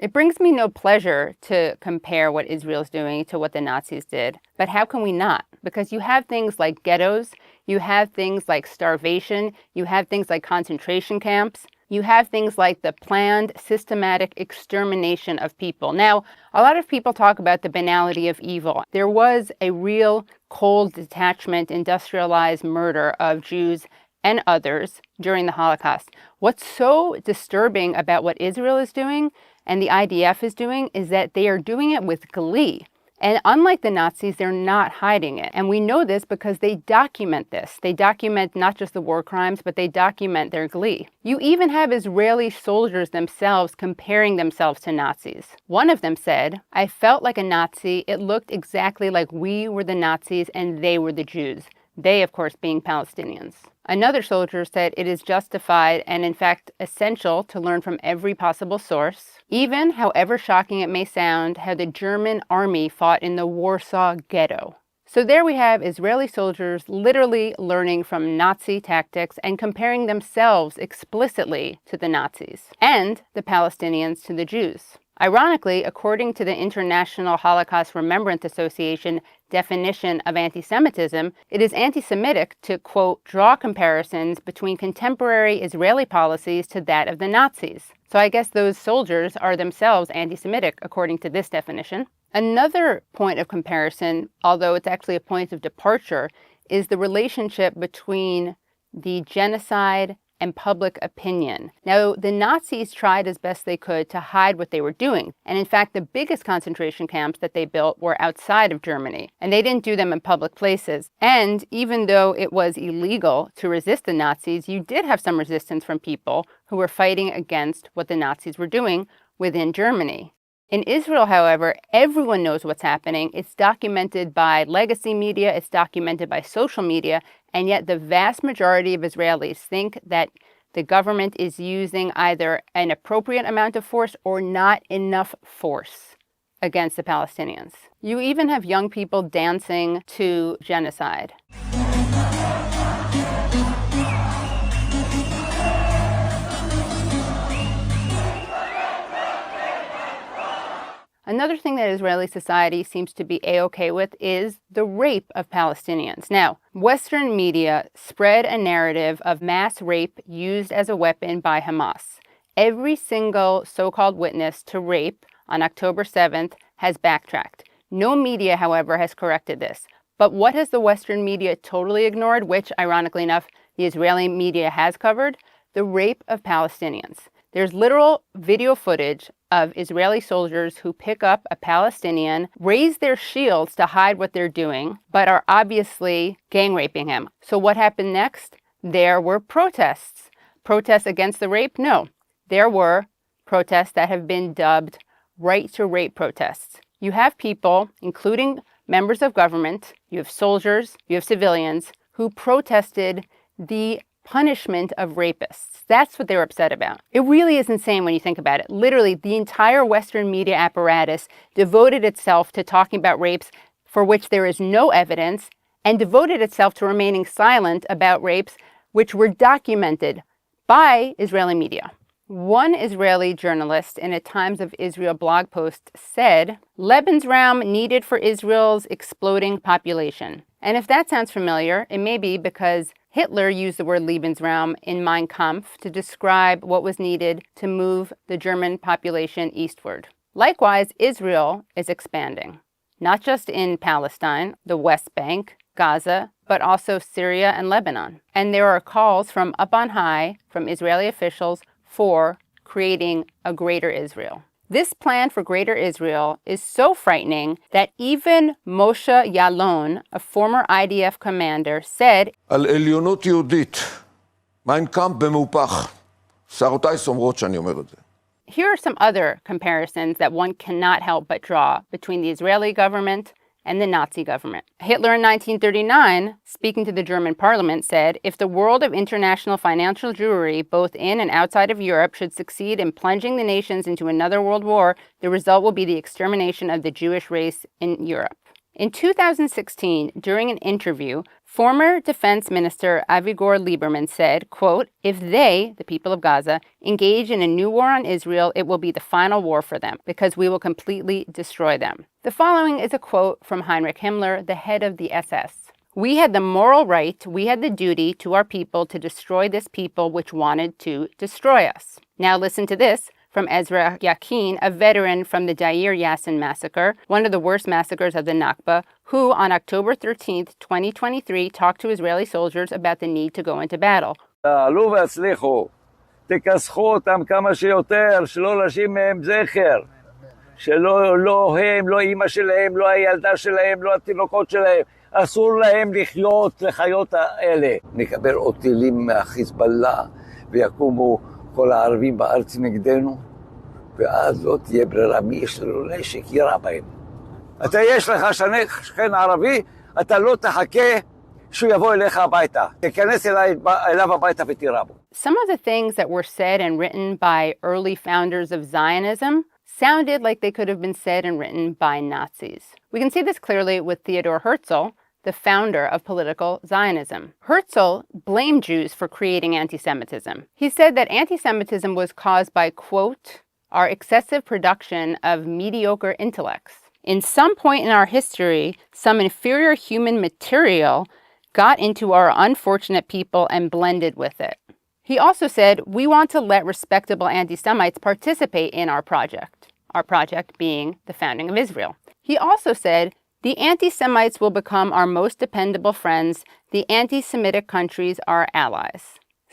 It brings me no pleasure to compare what Israel's doing to what the Nazis did. But how can we not? Because you have things like ghettos, you have things like starvation, you have things like concentration camps, you have things like the planned, systematic extermination of people. Now, a lot of people talk about the banality of evil. There was a real cold detachment, industrialized murder of Jews and others during the Holocaust. What's so disturbing about what Israel is doing and the IDF is doing is that they are doing it with glee. And unlike the Nazis, they're not hiding it. And we know this because they document this. They document not just the war crimes, but they document their glee. You even have Israeli soldiers themselves comparing themselves to Nazis. One of them said, "I felt like a Nazi. It looked exactly like we were the Nazis and they were the Jews." They, of course, being Palestinians. Another soldier said it is justified and, in fact, essential to learn from every possible source, even, however shocking it may sound, how the German army fought in the Warsaw Ghetto. So there we have Israeli soldiers literally learning from Nazi tactics and comparing themselves explicitly to the Nazis and the Palestinians to the Jews. Ironically, according to the International Holocaust Remembrance Association definition of anti-Semitism, it is anti-Semitic to, quote, draw comparisons between contemporary Israeli policies to that of the Nazis. So I guess those soldiers are themselves anti-Semitic, according to this definition. Another point of comparison, although it's actually a point of departure, is the relationship between the genocide and public opinion. Now, the Nazis tried as best they could to hide what they were doing. And in fact, the biggest concentration camps that they built were outside of Germany. And they didn't do them in public places. And even though it was illegal to resist the Nazis, you did have some resistance from people who were fighting against what the Nazis were doing within Germany. In Israel, however, everyone knows what's happening. It's documented by legacy media, it's documented by social media, and yet the vast majority of Israelis think that the government is using either an appropriate amount of force or not enough force against the Palestinians. You even have young people dancing to genocide. Another thing that Israeli society seems to be A-okay with is the rape of Palestinians. Now, Western media spread a narrative of mass rape used as a weapon by Hamas. Every single so-called witness to rape on October 7th has backtracked. No media, however, has corrected this. But what has the Western media totally ignored, which, ironically enough, the Israeli media has covered? The rape of Palestinians. There's literal video footage of Israeli soldiers who pick up a Palestinian, raise their shields to hide what they're doing, but are obviously gang raping him. So what happened next? There were protests. Protests against the rape? No. There were protests that have been dubbed right to rape protests. You have people, including members of government, you have soldiers, you have civilians, who protested the punishment of rapists. That's what they were upset about. It really is insane when you think about it. Literally, the entire Western media apparatus devoted itself to talking about rapes for which there is no evidence, and devoted itself to remaining silent about rapes which were documented by Israeli media. One Israeli journalist in a Times of Israel blog post said, "Lebensraum needed for Israel's exploding population." And if that sounds familiar, it may be because Hitler used the word Lebensraum in Mein Kampf to describe what was needed to move the German population eastward. Likewise, Israel is expanding, not just in Palestine, the West Bank, Gaza, but also Syria and Lebanon. And there are calls from up on high, from Israeli officials, for creating a greater Israel. This plan for Greater Israel is so frightening that even Moshe Yalon, a former IDF commander, said, על עליונות יהודית, מיין קאמפ במהופך. שערותיי סומרות שאני אומר את זה. Here are some other comparisons that one cannot help but draw between the Israeli government and the Nazi government. Hitler in 1939, speaking to the German parliament, said, "If the world of international financial Jewry, both in and outside of Europe, should succeed in plunging the nations into another world war, the result will be the extermination of the Jewish race in Europe." In 2016, during an interview, Former Defense Minister Avigdor Lieberman said, quote, "If they, the people of Gaza, engage in a new war on Israel, it will be the final war for them because we will completely destroy them." The following is a quote from Heinrich Himmler, the head of the SS. "We had the moral right, we had the duty to our people to destroy this people which wanted to destroy us." Now listen to this from Ezra Yakin, a veteran from the Deir Yassin massacre, one of the worst massacres of the Nakba, who on October 13th, 2023, talked to Israeli soldiers about the need to go into battle. עלו והצליחו, תכסחו אותם כמה שיותר, שלא להשאיר מהם זכר, שלא הם, לא אמא שלהם, לא הילדה שלהם, לא התינוקות שלהם, אסור להם לחיות האלה. נקבל עוד טילים מהחיזבאללה ויקומו כל הערבים בארץ נגדנו, ואז לא תהיה ברירה, מי יש לו נשק יירה בהם. אתה יש לך שכן ערבי, אתה לא תחכה שהוא יבוא אליך הביתה. תיכנס אליו הביתה ותירה בו. Some of the things that were said and written by early founders of Zionism sounded like they could have been said and written by Nazis. We can see this clearly with Theodor Herzl, the founder of political Zionism. Herzl blamed Jews for creating anti-Semitism. He said that anti-Semitism was caused by, quote, "our excessive production of mediocre intellects. In some point in our history, some inferior human material got into our unfortunate people and blended with it." He also said, "We want to let respectable anti-Semites participate in our project being the founding of Israel." He also said, "The anti-Semites will become our most dependable friends. The anti-Semitic countries are allies."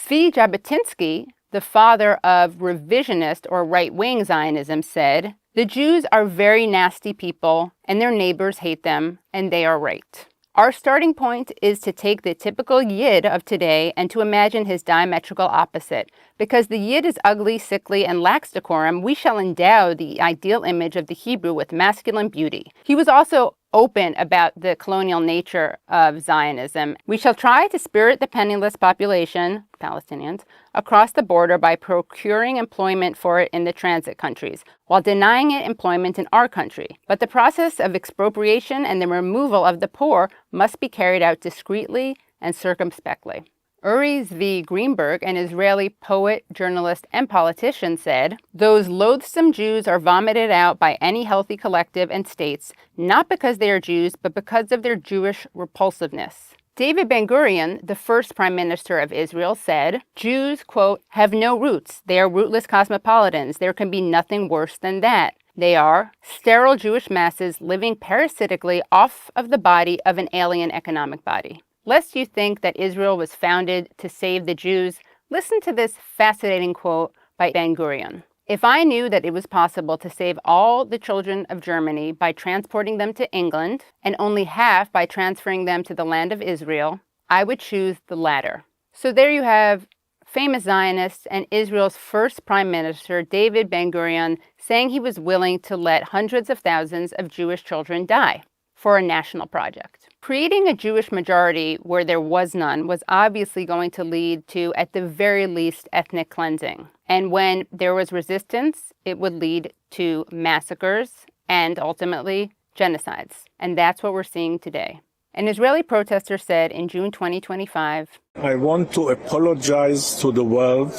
Zvi Jabotinsky, the father of revisionist or right-wing Zionism, said, "The Jews are very nasty people, and their neighbors hate them, and they are right." Our starting point is to take the typical Yid of today and to imagine his diametrical opposite. Because the Yid is ugly, sickly, and lacks decorum, we shall endow the ideal image of the Hebrew with masculine beauty. He was also open about the colonial nature of Zionism. "We shall try to spirit the penniless population, Palestinians, across the border by procuring employment for it in the transit countries, while denying it employment in our country. But the process of expropriation and the removal of the poor must be carried out discreetly and circumspectly." Uri Zvi Greenberg, an Israeli poet, journalist, and politician, said, "Those loathsome Jews are vomited out by any healthy collective and states, not because they are Jews, but because of their Jewish repulsiveness." David Ben-Gurion, the first prime minister of Israel, said, "Jews, quote, have no roots. They are rootless cosmopolitans. There can be nothing worse than that. They are sterile Jewish masses living parasitically off of the body of an alien economic body." Lest you think that Israel was founded to save the Jews, listen to this fascinating quote by Ben-Gurion. "If I knew that it was possible to save all the children of Germany by transporting them to England and only half by transferring them to the land of Israel, I would choose the latter." So there you have famous Zionists and Israel's first prime minister, David Ben-Gurion, saying he was willing to let hundreds of thousands of Jewish children die for a national project. Creating a Jewish majority where there was none was obviously going to lead to, at the very least, ethnic cleansing. And when there was resistance, it would lead to massacres and ultimately genocides. And that's what we're seeing today. An Israeli protester said in June 2025, "I want to apologize to the world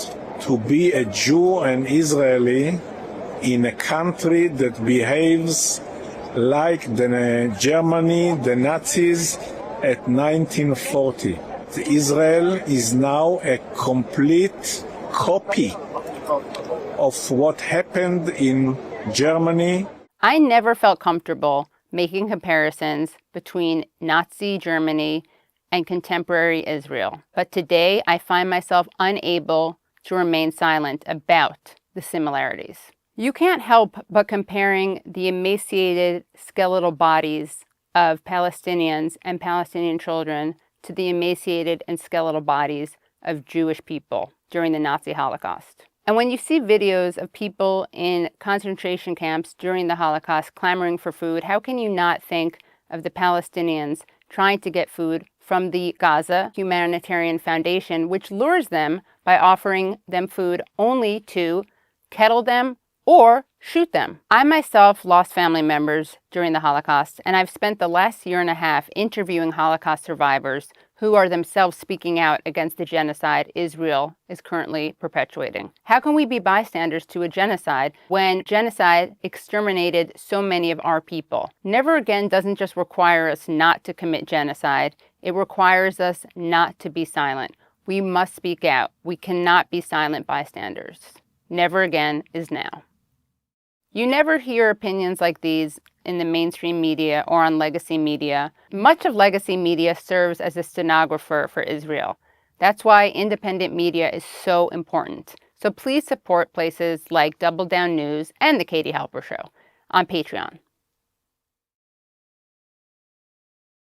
to be a Jew and Israeli in a country that behaves like Germany, the Nazis at 1940. Israel is now a complete copy of what happened in Germany." I never felt comfortable making comparisons between Nazi Germany and contemporary Israel. But today I find myself unable to remain silent about the similarities. You can't help but comparing the emaciated skeletal bodies of Palestinians and Palestinian children to the emaciated and skeletal bodies of Jewish people during the Nazi Holocaust. And when you see videos of people in concentration camps during the Holocaust clamoring for food, how can you not think of the Palestinians trying to get food from the Gaza Humanitarian Foundation, which lures them by offering them food only to kettle them or shoot them? I myself lost family members during the Holocaust, and I've spent the last year and a half interviewing Holocaust survivors who are themselves speaking out against the genocide Israel is currently perpetuating. How can we be bystanders to a genocide when genocide exterminated so many of our people? Never again doesn't just require us not to commit genocide, it requires us not to be silent. We must speak out. We cannot be silent bystanders. Never again is now. You never hear opinions like these in the mainstream media or on legacy media. Much of legacy media serves as a stenographer for Israel. That's why independent media is so important. So please support places like Double Down News and The Katie Halper Show on Patreon.